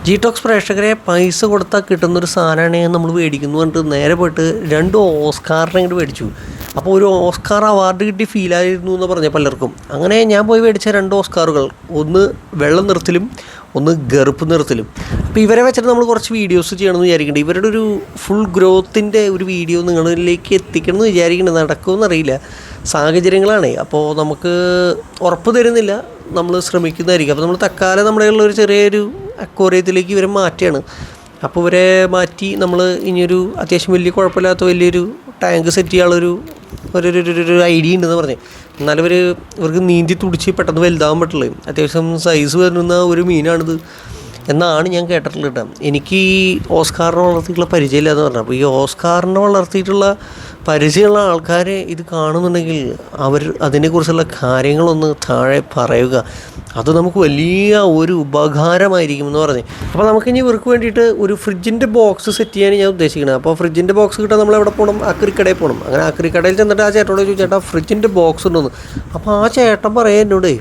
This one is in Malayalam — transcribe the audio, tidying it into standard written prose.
ജി-ടോക്സ് പ്രേക്ഷകരെ പൈസ കൊടുത്താൽ കിട്ടുന്നൊരു സാധനമാണ് നമ്മൾ മേടിക്കുന്നു പറഞ്ഞിട്ട് നേരെ പോയിട്ട് 2 ഓസ്കാറിനെ ഇങ്ങോട്ട് മേടിച്ചു. അപ്പോൾ ഒരു ഓസ്കാർ അവാർഡ് കിട്ടി ഫീലായിരുന്നു എന്ന് പറഞ്ഞ പലർക്കും. അങ്ങനെ ഞാൻ പോയി മേടിച്ച 2 ഓസ്കാറുകൾ, ഒന്ന് വെള്ള നിറത്തിലും ഒന്ന് ഗറുപ്പ് നിറത്തിലും. അപ്പോൾ ഇവരെ വെച്ചിട്ട് നമ്മൾ കുറച്ച് വീഡിയോസ് ചെയ്യണമെന്ന് വിചാരിക്കുന്നുണ്ട്. ഇവരുടെ ഒരു ഫുൾ ഗ്രോത്തിൻ്റെ ഒരു വീഡിയോ നിങ്ങളിലേക്ക് എത്തിക്കണമെന്ന് വിചാരിക്കുന്നുണ്ട്. നടക്കുമെന്നറിയില്ല, സാഹചര്യങ്ങളാണ്. അപ്പോൾ നമുക്ക് ഉറപ്പ് തരുന്നില്ല, നമ്മൾ ശ്രമിക്കുന്നതായിരിക്കും. അപ്പോൾ നമ്മൾ തൽക്കാലം നമ്മുടെ ഉള്ളൊരു ചെറിയൊരു അക്വേറിയത്തിലേക്ക് ഇവരെ മാറ്റുകയാണ്. അപ്പോൾ ഇവരെ മാറ്റി നമ്മൾ ഇനിയൊരു അത്യാവശ്യം വലിയ കുഴപ്പമില്ലാത്ത വലിയൊരു ടാങ്ക് സെറ്റ് ചെയ്യാനുള്ളൊരു ഒരു ഐഡിയ ഉണ്ടെന്ന് പറഞ്ഞ്. എന്നാലും ഇവർക്ക് നീന്തി തുടിച്ച് പെട്ടെന്ന് വലുതാകാൻ പറ്റുള്ളൂ. അത്യാവശ്യം സൈസ് വരുന്ന ഒരു മീനാണിത് എന്നാണ് ഞാൻ കേട്ടിട്ടുള്ളത് കേട്ടോ. എനിക്ക് ഈ ഓസ്കാറിനെ വളർത്തിയിട്ടുള്ള പരിചയമില്ലാന്ന് പറഞ്ഞു. അപ്പോൾ ഈ ഓസ്കാറിനെ വളർത്തിയിട്ടുള്ള പരിചയമുള്ള ആൾക്കാർ ഇത് കാണുന്നുണ്ടെങ്കിൽ അവർ അതിനെക്കുറിച്ചുള്ള കാര്യങ്ങളൊന്ന് താഴെ പറയുക. അത് നമുക്ക് വലിയ ഒരു ഉപകാരമായിരിക്കും എന്ന് പറഞ്ഞ്. അപ്പോൾ നമുക്കിനി ഇവർക്ക് വേണ്ടിയിട്ട് ഒരു ഫ്രിഡ്ജിൻ്റെ ബോക്സ് സെറ്റ് ചെയ്യാൻ ഞാൻ ഉദ്ദേശിക്കുന്നത്. അപ്പോൾ ഫ്രിഡ്ജിൻ്റെ ബോക്സ് കിട്ടാൻ നമ്മൾ എവിടെ പോകണം? അക്രിക്കടയിൽ പോകണം. അങ്ങനെ അക്രിക്കടയിൽ ചെന്നിട്ട് ആ ചേട്ടനോട് ചോദിച്ചു, ചേട്ടാ ഫ്രിഡ്ജിൻ്റെ ബോക്സ് ഉണ്ടോന്ന്. അപ്പോൾ ആ ചേട്ടൻ പറയാം എന്നോട്,